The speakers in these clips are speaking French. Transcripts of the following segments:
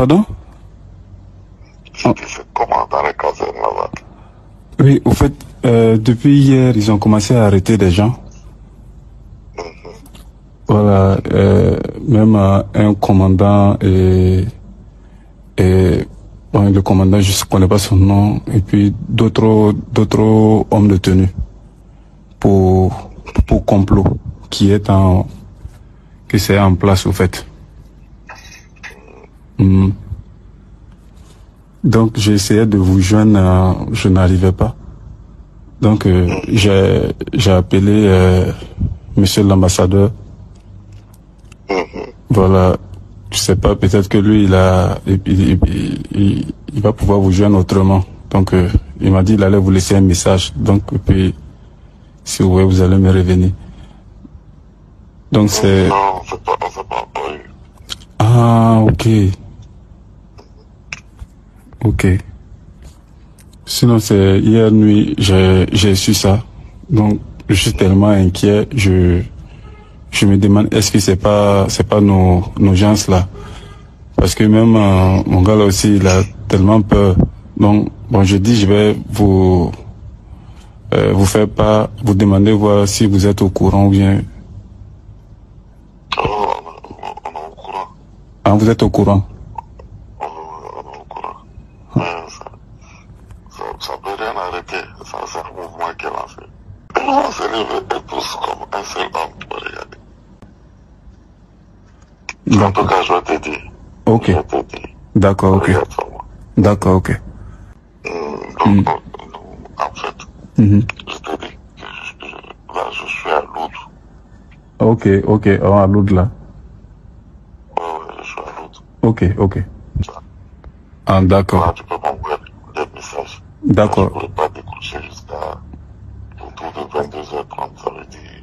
Pardon? C'était comment dans les casernes là-bas? Oui, au fait, depuis hier, ils ont commencé à arrêter des gens. Voilà, même un commandant et bon, le commandant, je ne connais pas son nom, et puis d'autres hommes de tenue pour complot qui c'est en place au fait. Donc j'ai essayé de vous joindre, je n'arrivais pas. Donc j'ai appelé monsieur l'ambassadeur. Voilà, je sais pas, peut-être que lui il va pouvoir vous joindre autrement. Donc il m'a dit il allait vous laisser un message. Donc et puis si vous voulez vous allez me revenir. Donc c'est... Non, on s'est pas encore eu. Ah, ok. Ok. Sinon, c'est hier nuit, j'ai su ça. Donc, je suis tellement inquiet, je me demande, est-ce que c'est pas nos gens là? Parce que même mon gars là aussi, il a tellement peur. Donc, bon, je dis, je vais vous faire pas, vous demander voir si vous êtes au courant ou bien. On est au courant. Ah, vous êtes au courant? On est au courant. Mais ça peut rien arrêter. Ça, c'est un mouvement qui est lancé. Ils vont se lever et tous comme un seul homme pour regarder. En tout cas, je vais te dire. Ok. Je vais te dire. D'accord, ok. Regarde ça, moi. D'accord, ok. Donc, en fait, je te dis, là, je suis à Loudre. Ok, ok, oh, à l'autre là. Ouais, je suis à Loudre. Ok, ok. Ça. Ah, d'accord. Là, tu peux m'envoyer des messages. D'accord. Je ne pourrais pas décrocher jusqu'à autour de 22h30, ça veut dire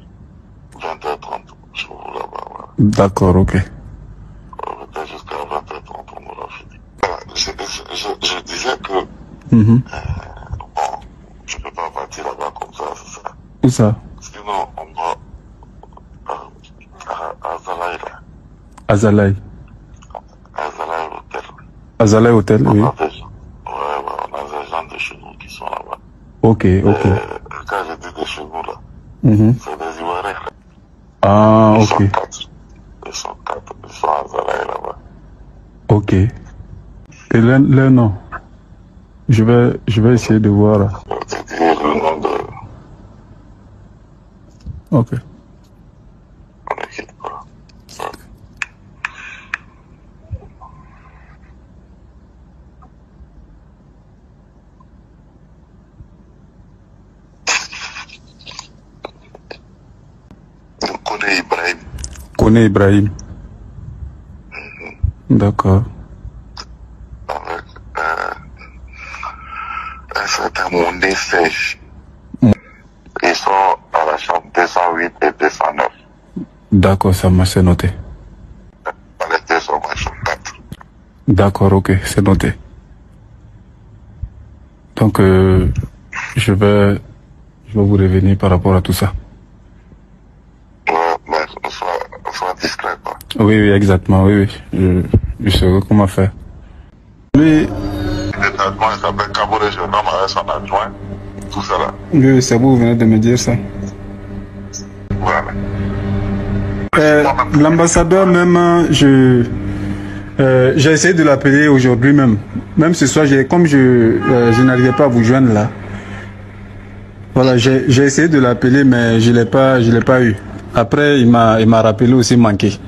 20h30. Je vous là-bas, voilà. D'accord, ok. Peut-être jusqu'à 20h30, on aura fini. Voilà, je disais que, bon, je ne peux pas partir là-bas comme ça, c'est ça. Où ça? Sinon, on doit, à Zalaï, là. Azalai. À Zalaï Hôtel. Azalai Hotel, oui. On a des gens, on a des gens de chez nous qui sont là-bas. Ok, ok. Quand je dis de chez nous, là, c'est des Ivoiriens. Ah, Ils ok. sont quatre. Ils sont à Zalaï là-bas. Ok. Et leur nom? Je vais essayer de voir là. Je vais te dire le nom de... Ok. On n'inquiète pas. Ça. On connaît Ibrahim. Connais Ibrahim. D'accord. Avec un certain Mondé Sèche. Ils sont à la chambre 208 et 209. D'accord, ça m'a c'est noté. À les deux sont à la chambre 4. D'accord, ok, c'est noté. Donc, je vais vous revenir par rapport à tout ça. Ouais, mais on soit discret, quoi. Oui, oui, exactement, oui, oui. Je saurai comment faire. Lui, Le traitement, il s'appelle Caboret Jeune Homme avec son adjoint. Tout ça là. oui, c'est vous venez de me dire ça. Voilà. L'ambassadeur même, j'ai essayé de l'appeler aujourd'hui même. Même ce soir, comme je n'arrivais pas à vous joindre là. Voilà, j'ai essayé de l'appeler, mais je l'ai pas eu. Après, il m'a rappelé aussi manqué.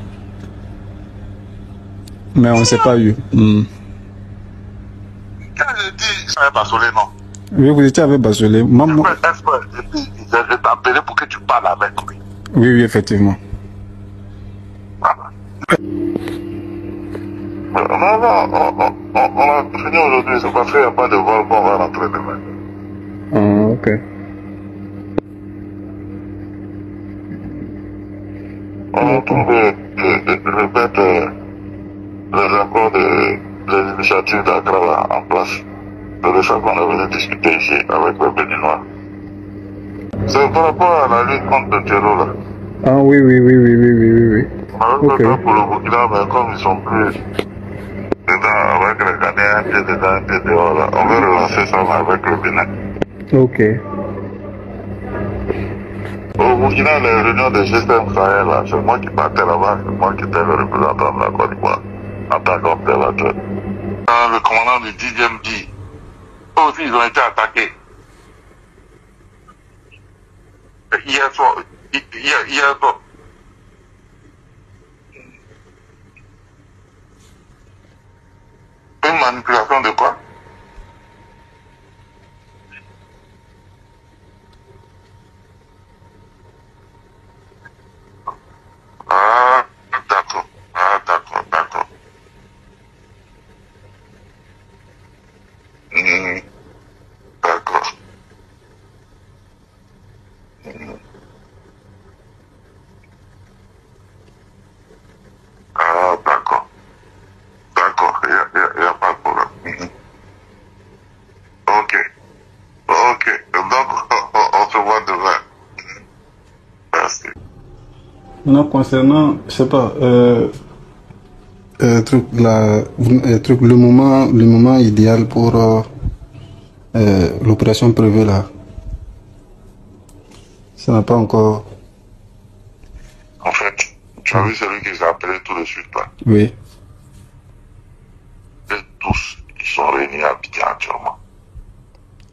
Mais on ne s'est pas eu. Quand je dis, ça va Basolé, non. Oui, vous étiez avec Basolé. Et puis, je t'ai appelé pour que tu parles avec lui. Oui, oui, effectivement. Voilà. Non, on a fini aujourd'hui, c'est parce qu'il n'y a pas de vol qu'on va rentrer demain. Ah, ok. On est en train de remettre les accords des initiatives d'Accra en place. C'est de ça qu'on est venu discuter ici avec les Béninois. C'est par rapport à la lutte contre le terror là. Ah oui. On avait fait ça pour le Burkina, mais comme ils sont plus dedans avec les Ghanéens, un pied dedans, un pied dehors. Là. On veut relancer ça avec le Bénin. Ok. Au Burkina, les réunions de GSM Sahel, là, c'est moi qui partais là-bas, c'est moi qui étais le représentant de la Côte d'Ivoire, en tant qu'observateur. Le commandant du 10e dit, eux aussi ils ont été attaqués. Hier soir, une manipulation de quoi? Ah, d'accord. Ah, d'accord, d'accord. D'accord. Ah, d'accord. D'accord, y a pas de problème. Ok. Ok. Donc, on se voit demain. Merci. Non, concernant, je sais pas, le moment idéal pour l'opération prévue là, ça n'a pas encore. En fait, tu as vu celui qui s'est appelé tout de suite là. Oui. Et tous, ils sont réunis à Abidjan actuellement.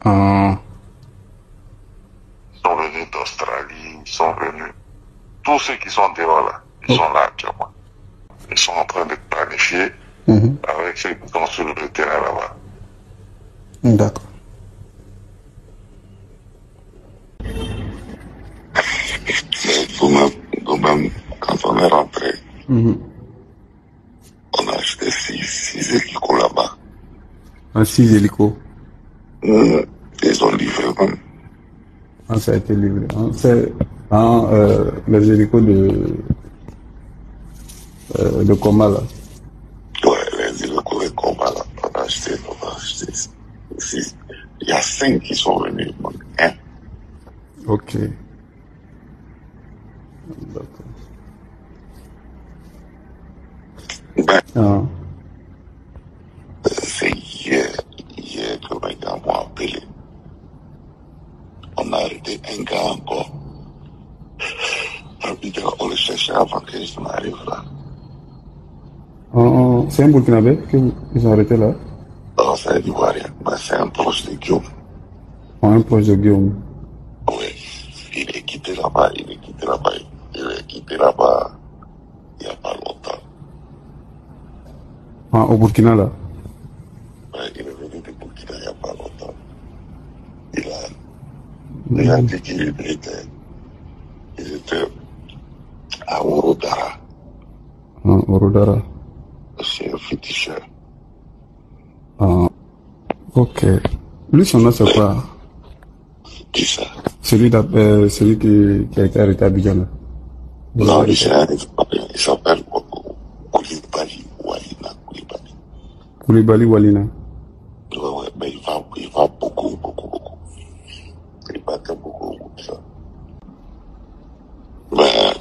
Ah, Ils sont venus d'Australie, ils sont venus. Tous ceux qui sont dehors là, ils sont là actuellement. Ils sont en train de planifier avec ceux qui sont sur le terrain là-bas. d'accord. Nous-mêmes, quand on est rentré, on a acheté 6 hélicos là-bas. Ah, 6 hélicos. Ils ont livré même. Ah, ça a été livré. Hein. C'est les hélicos de coma là. Ouais, les hélicos de combat là, on a acheté 6. Il y a 5 qui sont venus, donc 1. Ok. D'accord. Ben, Ah. c'est hier que les gars m'ont appelé. On a arrêté un gars encore. On le cherchait avant que je m'arrive là. C'est un Burkinabé qu'ils ont arrêté là. Non, c'est un Ivoirien, mais c'est un proche de Guillaume. Un proche de Guillaume. Oui, il est quitté là-bas, il est quitté là-bas il n'y a pas longtemps. Ah, au Burkina là. Ouais, il est venu de Burkina il n'y a pas longtemps. Il a dit qu'il était à Orodara. Ah, Orodara. C'est un féticheur. Ah, ok. Lui, son nom, c'est quoi? Qui ça? Celui qui a été arrêté à Abidjan. Non, il s'appelle Koulibaly Walina. Koulibaly Walina. Ouais, mais il va beaucoup. Il battait beaucoup ça. Mais,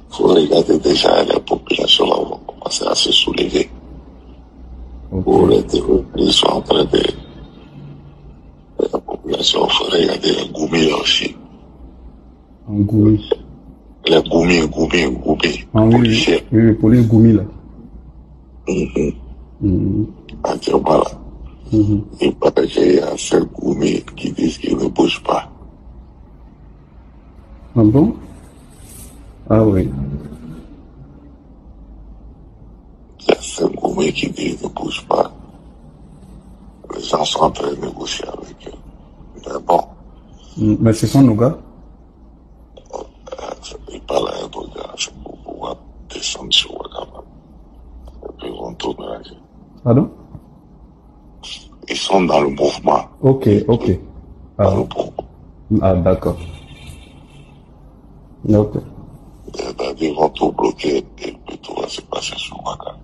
faut regarder déjà les populations là, vont commencer à se soulever. Okay. Pour les terroristes, ils sont en train de. La population, il faut regarder les Goumi là aussi. En Goumi. Les Goumi. Ah oui, policiers. Oui, police Goumi là. Actuellement là. Il paraît qu'il y a 5 Goumi qui disent qu'ils ne bougent pas. Ah bon? Ah oui. Il y a 5 Goumi qui disent qu'ils ne bougent pas. Les gens sont en train de négocier avec eux. Mais bon. Mais ce sont nos gars? Ils parlent à un autre gars pour pouvoir descendre sur Ouattara. Et puis ils vont tourner la vie. Pardon? Ils sont dans le mouvement. Ok. Dans le mouvement. Ah, d'accord. Ok. Ils vont tout bloquer et puis tout va se passer sur Ouattara.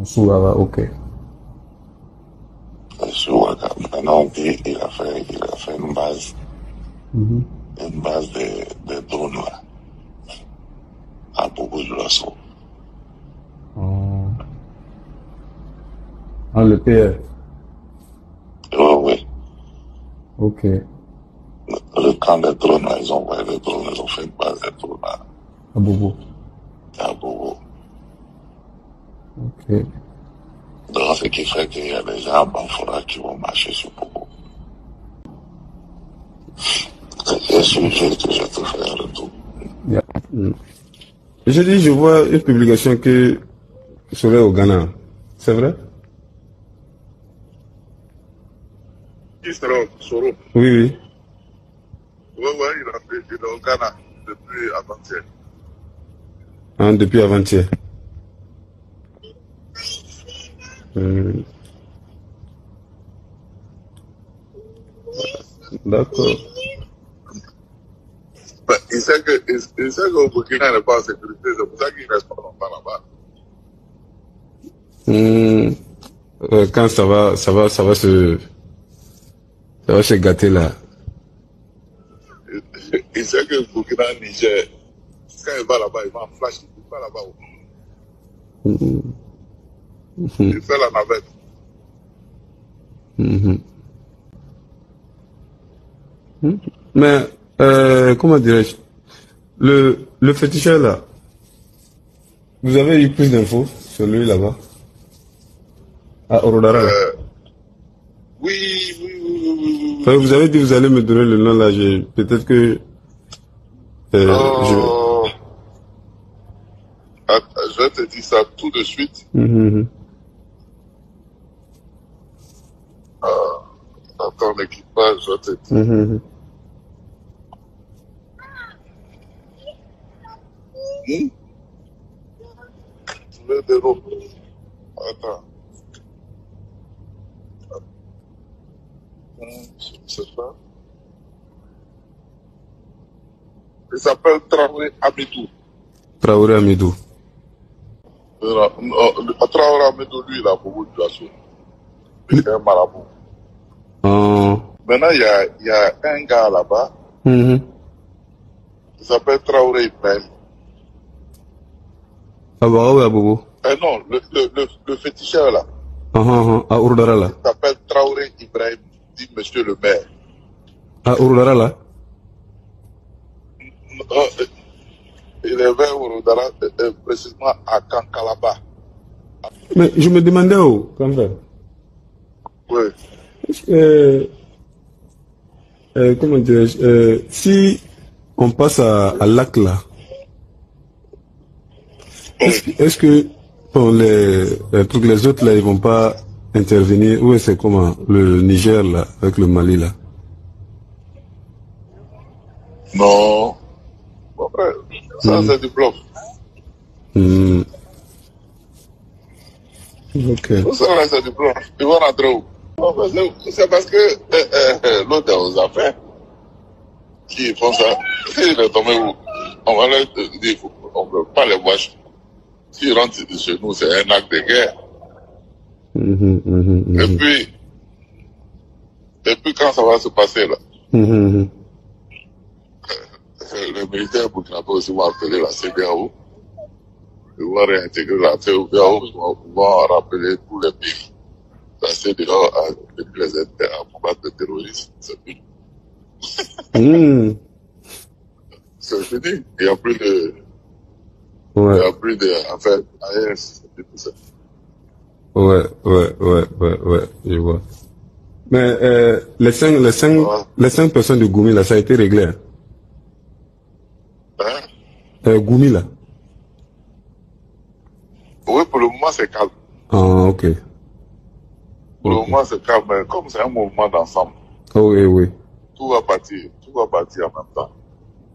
Sur Ouattara, ok. Sur Ouattara. Maintenant, il a fait une base. Une base de drones là. À beaucoup de l'assaut. Ah, le PR. Oui. Ok. Le camp des drones, là, ils ont envoyé des drones, ils ont fait une base des drones là, À Bobo. à Bobo. Ok. Donc, ce qui fait qu'il y a des gens à Banfora qui vont marcher sur Bobo. Je suis juste, je te fais un retour. Yeah. J'ai dit, je vois une publication que serait au Ghana. C'est vrai? Qui sera au Soro? Oui, oui. Oui, il est au Ghana depuis avant-hier. Hein, depuis avant-hier. Hmm. D'accord. Ben, il sait qu'au Burkina n'est pas en sécurité, c'est pour ça qu'il ne reste pas longtemps là-bas. Quand ça va se gâter là. Il sait que le Burkina, Niger, quand il va là-bas, il va en flash, il va là-bas. Il fait la navette. Mais, comment dirais-je, le féticheur là, vous avez eu plus d'infos sur lui là-bas? À Orodara là. Oui. Enfin, vous avez dit que vous allez me donner le nom là, peut-être que je vais te dire ça tout de suite. Dans ton équipage, je vais te dire. Le déro. Attends. Je ne sais pas. Il s'appelle Traoré Amidou. Traoré Amidou. Traoré Amidou, lui, il a beaucoup de poissons. C'est un marabout. Maintenant, il y a un gars là-bas. Il s'appelle Traoré Ibrahim. Ah bah ouais, Bobo. Non, le féticheur là. À Orodara là. Il s'appelle Traoré Ibrahim, dit monsieur le maire. À Orodara là. Il est vers Orodara, précisément à Kankalaba. Mais je me demandais où, quand même. Oui. Comment dirais-je, si on passe à Lac là, est-ce que bon, les autres là, ils vont pas intervenir? Ou c'est comment le Niger là, avec le Mali là? Non. Après, ça c'est du bluff. Ok. Ça là c'est du bluff. Ils vont rentrer où? C'est parce que l'autre est aux affaires qui font ça. S'il est tombé où? On va leur dire, on ne peut pas les voir. S'ils rentrent chez nous, c'est un acte de guerre. Et puis quand ça va se passer là, les militaires burkinabés aussi vont appeler la CEDEAO. Ils vont réintégrer la CEDEAO, ils vont rappeler tous les pays. La CEDEAO a tenu les aider à combattre le terrorisme. C'est fini. C'est fini. Il n'y a plus de... Ouais. Il n'y a plus d'affaires ailleurs. C'est tout ça. Ouais, je vois. Mais les cinq personnes de Goumi là, ça a été réglé. Hein? Goumi là. Oui, pour le moment c'est calme. Ah, ok. Pour le moment c'est calme, mais comme c'est un mouvement d'ensemble. Oh, oui. Tout va partir en même temps.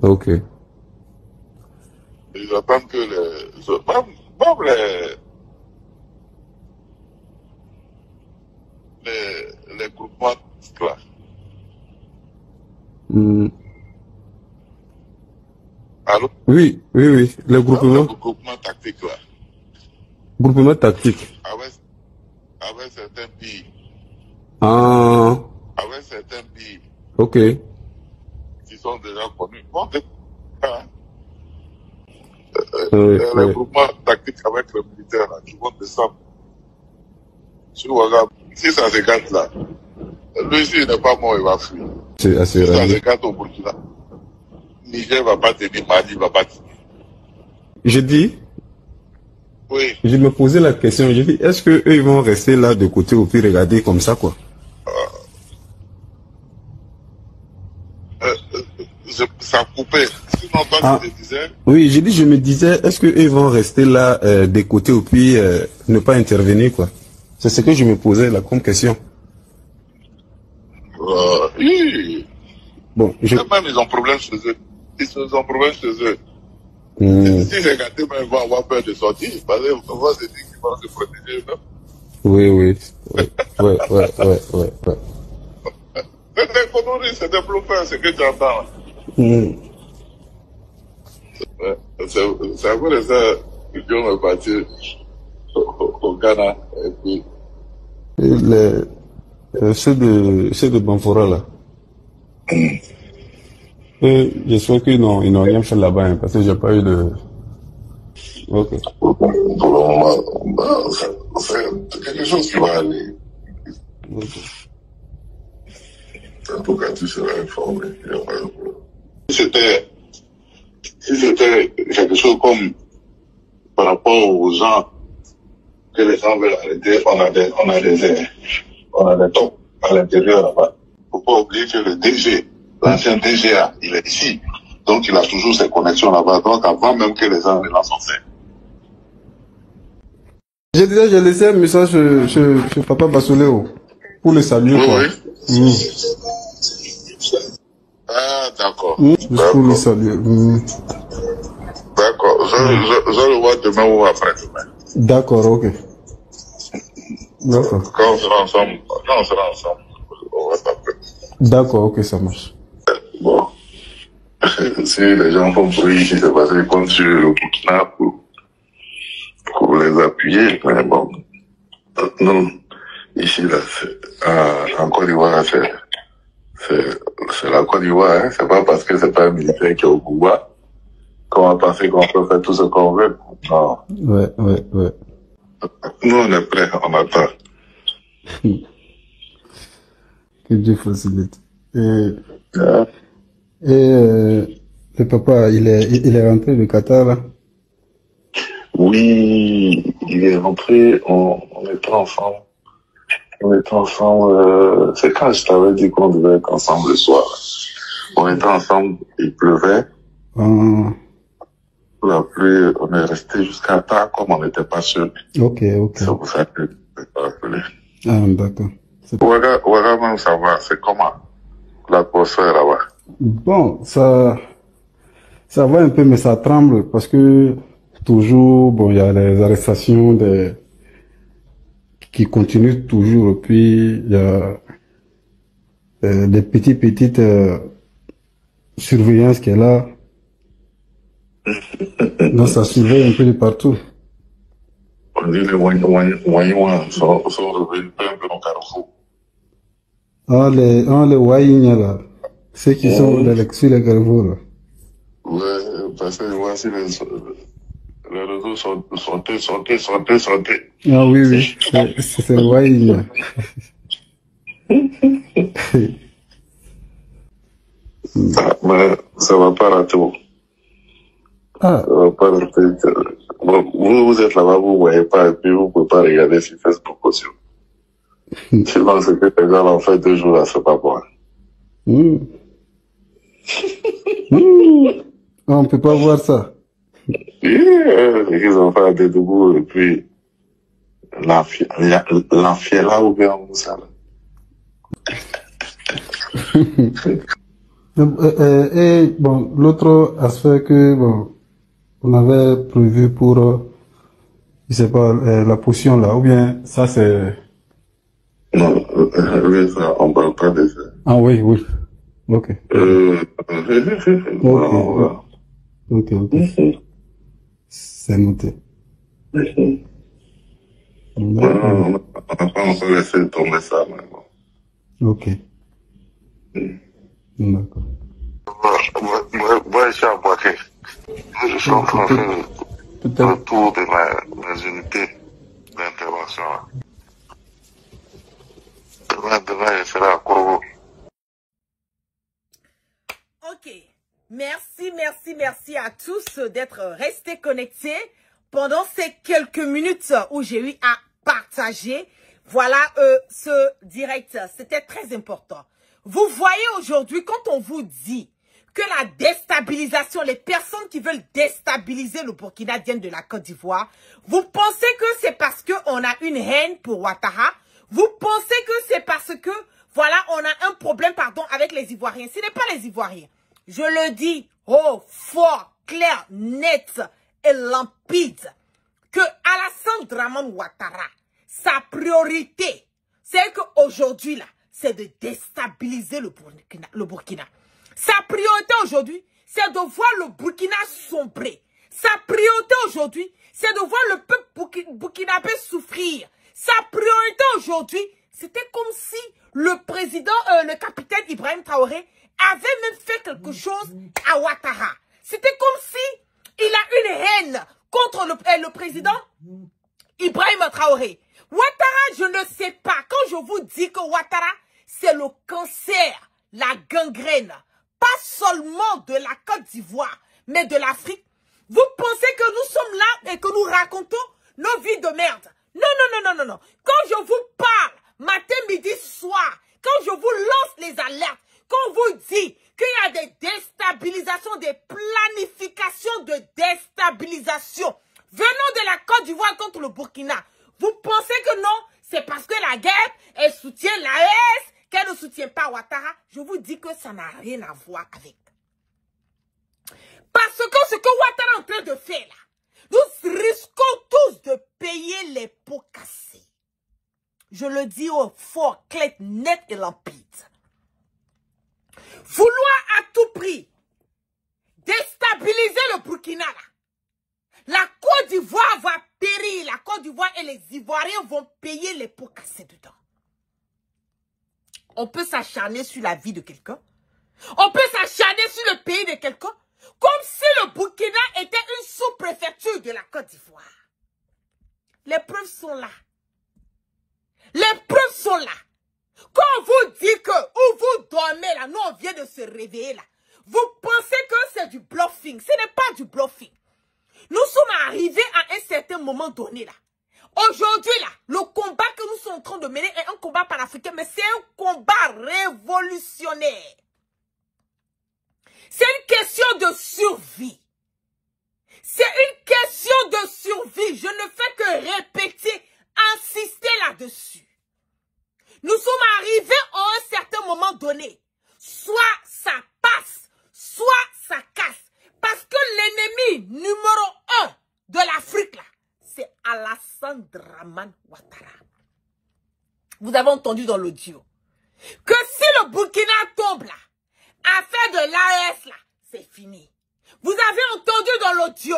Ok. Ils attendent que même les groupements là. Allô? Oui. Les groupements. Les groupements tactiques là. Groupement tactique. Avec certains pays. Avec certains pays. Ok. Qui sont déjà connus. Bon, les groupements tactiques avec les militaires là, qui vont descendre. Si Ouaga, si ça s'écarte là, lui, s'il n'est pas mort, il va fuir. C'est Si ça assuré. s'écarte au Burkina, Niger va pas tenir, Mali va pas tenir. Je dis, Oui. je me posais la question, je dis, est-ce que eux ils vont rester là de côté ou puis regarder comme ça, quoi? Ça a coupé. Sinon, toi, Ah. tu te disais, Oui, j'ai dit, je me disais, est-ce que eux ils vont rester là de côté ou puis ne pas intervenir, quoi? C'est ce que je me posais là comme question. oui. Bon, je... Même ils ont problème chez eux. Ils ont problème chez eux. Hmm. Si les gâtés même vont avoir peur de sortir, parce qu'on va se dire qu'ils vont se protéger eux-mêmes. Oui, oui. Ouais. C'est des conneries, c'est des bluffeurs, c'est que tu entends. Hmm. C'est à cause de ça que on est parti au Ghana. Et puis, Ceux de Banfora là. J'espère qu'ils n'ont rien fait là-bas, hein, parce que j'ai pas eu de... Ok. pour le moment, c'est quelque chose qui va aller. Ok. En tout cas, tu seras informé. Si c'était quelque chose comme par rapport aux gens que les gens veulent arrêter, on a des tops à l'intérieur là-bas. Faut pas oublier que le DG, l'ancien DGA, il est ici. Donc, il a toujours ses connexions là-bas. Donc, avant même que les gens ne lancent son fait. J'ai laissé un message chez Papa Basoléo pour le saluer, Oui, quoi. oui. Ah, d'accord. Juste pour le saluer. D'accord. Je le vois demain ou après-demain. D'accord, ok. D'accord. Quand on sera ensemble, on va t'appeler. D'accord, ok, ça marche. Bon. Si les gens font bruit ici, c'est parce qu'ils comptent sur le Burkina pour les appuyer. Mais bon. Non. Ici, là, en Côte d'Ivoire, c'est la Côte d'Ivoire, hein. C'est pas parce que c'est pas un militaire qui est au pouvoir qu'on va penser qu'on peut faire tout ce qu'on veut. Non. Ouais. Nous, on est prêts, on attend. Que Dieu facilite. Le papa, il est rentré du Qatar, là. Oui, il est rentré, on était ensemble. C'est quand je t'avais dit qu'on devait être ensemble le soir. On était ensemble, il pleuvait. La pluie, on est resté jusqu'à tard, comme on n'était pas sûr. Ok. C'est pour ça que je t'ai appelé. Ah, d'accord. Ouaga même, ça va, c'est comment l'atmosphère là-bas? Bon, ça va un peu, mais ça tremble parce que toujours, bon, il y a les arrestations qui continuent toujours, et puis il y a des petites surveillances qui est là. Donc ça surveille un peu de partout. On dit les Wanyouans sont revenus un peu au carrefour. Les Waïnia là, ceux qui sont sur les carrefours là. Ouais, parce que voici les réseaux sont santé. Ah oui, c'est le Waïnia. Mais ça va pas rater. Ah. Ça va pas rater. Bon, vous êtes là-bas, vous voyez pas, et puis vous pouvez pas regarder sur Facebook aussi. Sinon, c'est que les gens l'ont fait 2 jours là, c'est pas bon. On peut pas voir ça. Ils ont fait des debout, et puis l'enfiela ou bien ça. Et bon, l'autre aspect que bon, on avait prévu pour, je sais pas, la potion là, ou bien ça c'est... Non, ça, on parle pas de ça. Ah oui. Ok. Ok. C'est noté. On peut laisser tomber ça maintenant. Ok. D'accord. Moi, je suis à Boaké. Je suis en train de faire le tour de mes unités d'intervention. Demain, je serai à Korogo. Ok. Merci à tous d'être restés connectés pendant ces quelques minutes où j'ai eu à partager. Voilà ce direct. C'était très important. Vous voyez aujourd'hui, quand on vous dit que la déstabilisation, les personnes qui veulent déstabiliser le Burkina viennent de la Côte d'Ivoire, vous pensez que c'est parce qu'on a une haine pour Ouattara? Vous pensez que c'est parce que, voilà, on a un problème, pardon, avec les Ivoiriens? Ce n'est pas les Ivoiriens. Je le dis haut, fort, clair, net et limpide que Alassane Dramane Ouattara, sa priorité, c'est qu'aujourd'hui, là, c'est de déstabiliser le Burkina. Sa priorité aujourd'hui, c'est de voir le Burkina sombrer. Sa priorité aujourd'hui, c'est de voir le peuple burkinabé souffrir. Sa priorité aujourd'hui, c'était comme si le président, le capitaine Ibrahim Traoré, avait même fait quelque chose à Ouattara. C'était comme si il a une haine contre le président Ibrahim Traoré. Ouattara, je ne sais pas. Quand je vous dis que Ouattara, c'est le cancer, la gangrène, pas seulement de la Côte d'Ivoire, mais de l'Afrique, vous pensez que nous sommes là et que nous racontons nos vies de merde? Non. Quand je vous parle, matin, midi, soir, quand je vous lance les alertes, quand on vous dit qu'il y a des déstabilisations, des planifications de déstabilisation venant de la Côte d'Ivoire contre le Burkina, vous pensez que non, c'est parce que la guerre, elle soutient l'AES, qu'elle ne soutient pas Ouattara? Je vous dis que ça n'a rien à voir avec. Parce que ce que Ouattara est en train de faire là, nous risquons tous de payer les pots cassés. Je le dis au fort, clair, net et limpide. Vouloir à tout prix déstabiliser le Burkina là. La Côte d'Ivoire va périr. La Côte d'Ivoire et les Ivoiriens vont payer les pots cassés dedans. On peut s'acharner sur la vie de quelqu'un. On peut s'acharner sur le pays de quelqu'un. Comme si le Burkina était une sous-préfecture de la Côte d'Ivoire. Les preuves sont là. Les preuves sont là. Quand on vous dit que où vous dormez là, nous on vient de se réveiller là. Vous pensez que c'est du bluffing. Ce n'est pas du bluffing. Nous sommes arrivés à un certain moment donné là. Aujourd'hui là, le combat que nous sommes en train de mener est un combat panafricain, mais c'est un combat révolutionnaire. C'est une question de survie. C'est une question de survie. Je ne fais que répéter, insister là-dessus. Nous sommes arrivés à un certain moment donné. Soit ça passe, soit ça casse. Parce que l'ennemi numéro 1 de l'Afrique, là, c'est Alassane Dramane Ouattara. Vous avez entendu dans l'audio que si le Burkina tombe là, affaire de l'AES là, c'est fini. Vous avez entendu dans l'audio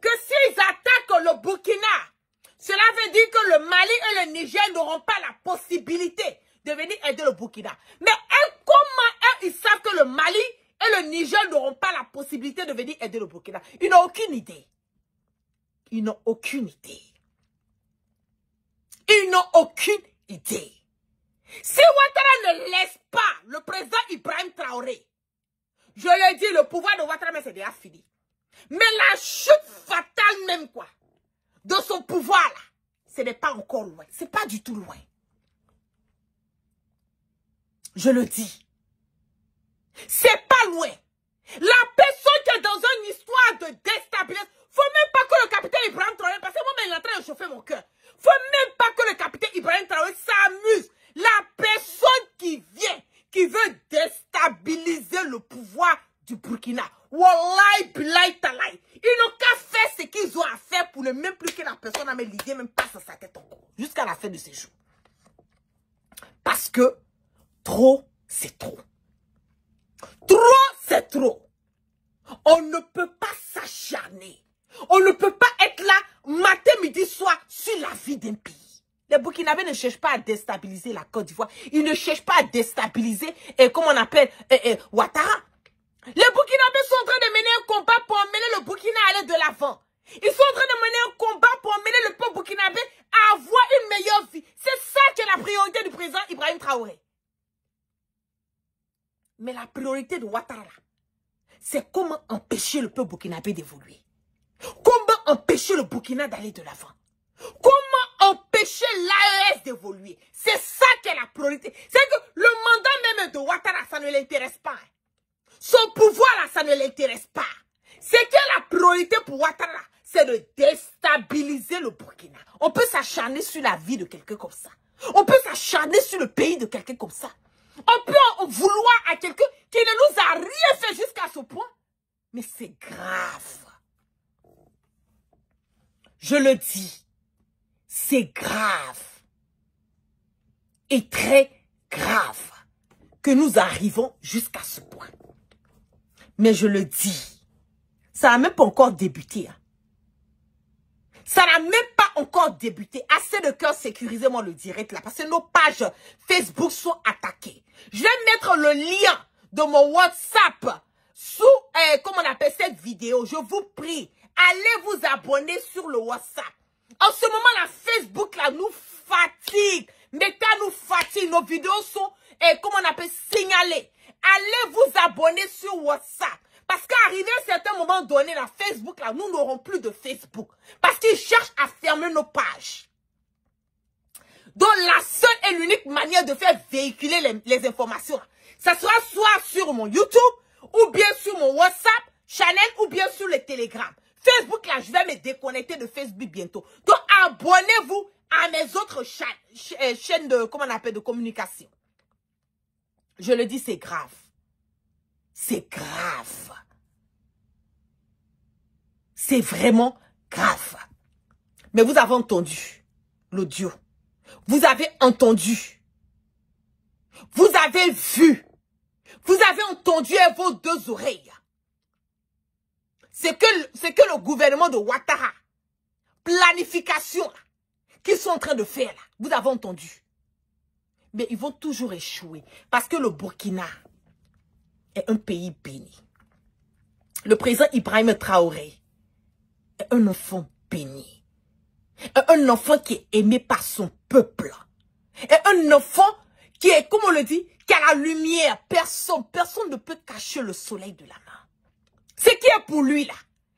que s'ils attaquent le Burkina, cela veut dire que le Mali et le Niger n'auront pas la possibilité de venir aider le Burkina. Mais comment ils savent que le Mali et le Niger n'auront pas la possibilité de venir aider le Burkina? Ils n'ont aucune idée. Ils n'ont aucune idée. Ils n'ont aucune idée. Si Ouattara ne laisse pas le président Ibrahim Traoré, je le dis, le pouvoir de Ouattara, c'est déjà fini. Mais la chute fatale même, quoi, de son pouvoir, là, ce n'est pas encore loin. C'est pas du tout loin. Je le dis. C'est pas loin. La personne qui est dans une histoire de déstabilisation, faut même pas que le capitaine Ibrahim Traoré, parce que moi-même, il est en train de chauffer mon cœur. Faut même pas que le capitaine Ibrahim Traoré s'amuse. La personne qui vient, qui veut déstabiliser le pouvoir du Burkina. Wallahi, billahi, talahi. Ils n'ont qu'à faire ce qu'ils ont à faire pour ne même plus que la personne à l'idée même passe sa tête encore. Jusqu'à la fin de ses jours. Parce que trop, c'est trop. Trop, c'est trop. On ne peut pas s'acharner. On ne peut pas être là matin, midi, soir sur la vie d'un pays. Les Burkinabés ne cherchent pas à déstabiliser la Côte d'Ivoire. Ils ne cherchent pas à déstabiliser, comme on appelle, Ouattara. Les Burkinabés sont en train de mener un combat pour emmener le Burkina à aller de l'avant. Ils sont en train de mener un combat pour emmener le peuple burkinabé à avoir une meilleure vie. C'est ça qui est la priorité du président Ibrahim Traoré. Mais la priorité de Ouattara, c'est comment empêcher le peuple burkinabé d'évoluer. Comment empêcher le Burkina d'aller de l'avant. Comment empêcher l'AES d'évoluer. C'est ça qui est la priorité. C'est que le mandat même de Ouattara, ça ne l'intéresse pas. Son pouvoir là, ça ne l'intéresse pas. C'est que la priorité pour Ouattara, c'est de déstabiliser le Burkina. On peut s'acharner sur la vie de quelqu'un comme ça. On peut s'acharner sur le pays de quelqu'un comme ça. On peut en vouloir à quelqu'un qui ne nous a rien fait jusqu'à ce point. Mais c'est grave. Je le dis. C'est grave. Et très grave que nous arrivons jusqu'à ce point. Mais je le dis. Ça n'a même pas encore débuté. Hein. Ça n'a même pas encore débuté. Assez de cœur, sécurisez-moi le direct là. Parce que nos pages Facebook sont attaquées. Je vais mettre le lien de mon WhatsApp sous, comment on appelle cette vidéo. Je vous prie, allez vous abonner sur le WhatsApp. En ce moment, la Facebook là nous fatigue. Mais quand nous fatigue, nos vidéos sont, comment on appelle, signalées. Allez vous abonner sur WhatsApp. Parce qu'arrivé à un certain moment donné, dans Facebook, là, nous n'aurons plus de Facebook. Parce qu'ils cherchent à fermer nos pages. Donc, la seule et l'unique manière de faire véhiculer les informations, ça sera soit sur mon YouTube, ou bien sur mon WhatsApp, channel, ou bien sur le Telegram. Facebook, là, je vais me déconnecter de Facebook bientôt. Donc, abonnez-vous à mes autres chaînes de, comment on appelle, de communication. Je le dis, c'est grave. C'est grave. C'est vraiment grave. Mais vous avez entendu l'audio. Vous avez entendu. Vous avez vu. Vous avez entendu avec vos deux oreilles. C'est que le gouvernement de Ouattara, planification, qu'ils sont en train de faire là. Vous avez entendu. Mais ils vont toujours échouer. Parce que le Burkina est un pays béni. Le président Ibrahim Traoré est un enfant béni. Un enfant qui est aimé par son peuple. Et un enfant qui est, comme on le dit, qui a la lumière. Personne ne peut cacher le soleil de la main. Ce qui est pour lui là,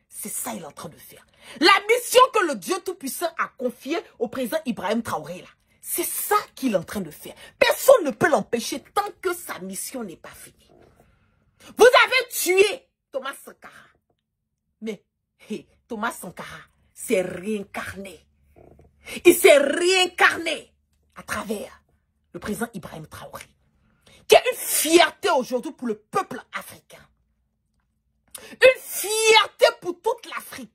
c'est ça qu'il est en train de faire. La mission que le Dieu Tout-Puissant a confiée au président Ibrahim Traoré là, c'est ça qu'il est en train de faire. Personne ne peut l'empêcher tant que sa mission n'est pas finie. Vous avez tué Thomas Sankara. Mais Thomas Sankara s'est réincarné. Il s'est réincarné à travers le président Ibrahim Traoré. Qui a une fierté aujourd'hui pour le peuple africain. Une fierté pour toute l'Afrique.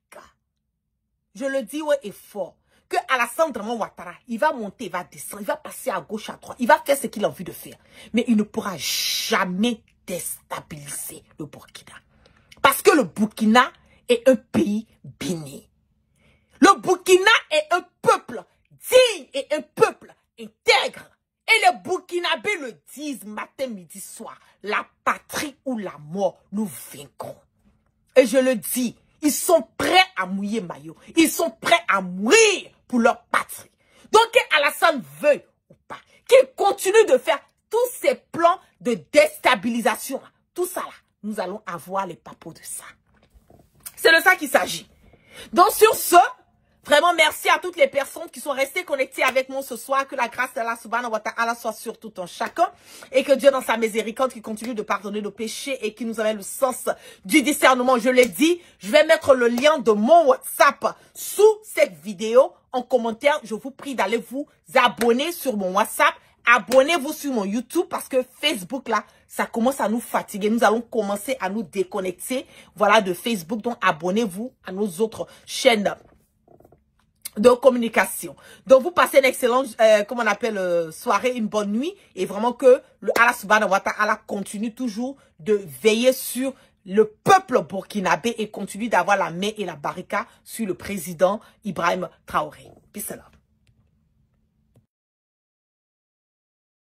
Je le dis ouais et fort. Que Alassane Draman Ouattara, il va monter, il va descendre, il va passer à gauche, à droite. Il va faire ce qu'il a envie de faire. Mais il ne pourra jamais déstabiliser le Burkina. Parce que le Burkina est un pays béni. Le Burkina est un peuple digne et un peuple intègre. Et les Burkinabés le disent matin, midi, soir. La patrie ou la mort, nous vaincrons. Et je le dis, ils sont prêts à mouiller maillot. Ils sont prêts à mourir pour leur patrie. Donc, Alassane veuille ou pas, qu'il continue de faire tous ces plans de déstabilisation. Tout ça là, nous allons avoir les papos de ça. C'est de ça qu'il s'agit. Donc, sur ce, vraiment merci à toutes les personnes qui sont restées connectées avec moi ce soir. Que la grâce d'Allah subhanahu wa ta'ala soit sur tout un chacun. Et que Dieu dans sa miséricorde qui continue de pardonner nos péchés et qui nous amène le sens du discernement. Je l'ai dit, je vais mettre le lien de mon WhatsApp sous cette vidéo. En commentaire, je vous prie d'aller vous abonner sur mon WhatsApp. Abonnez-vous sur mon YouTube parce que Facebook là, ça commence à nous fatiguer. Nous allons commencer à nous déconnecter, voilà, de Facebook. Donc abonnez-vous à nos autres chaînes de communication. Donc vous passez une excellente, comment on appelle, soirée, une bonne nuit. Et vraiment que le Allah subhanahu wa ta'ala continue toujours de veiller sur le peuple burkinabé et continue d'avoir la main et la barricade sur le président Ibrahim Traoré. Peace out.